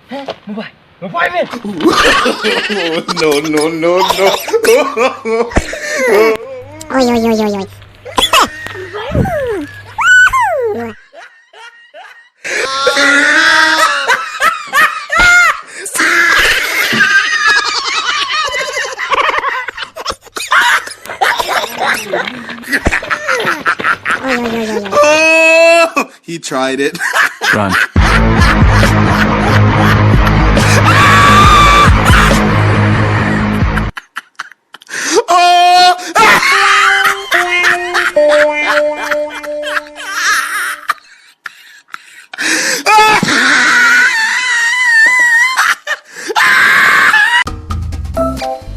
Mobile. Mobile man. No, no, no, no. Oi, oi, oi, oi, oi. Oh, he tried it. Run.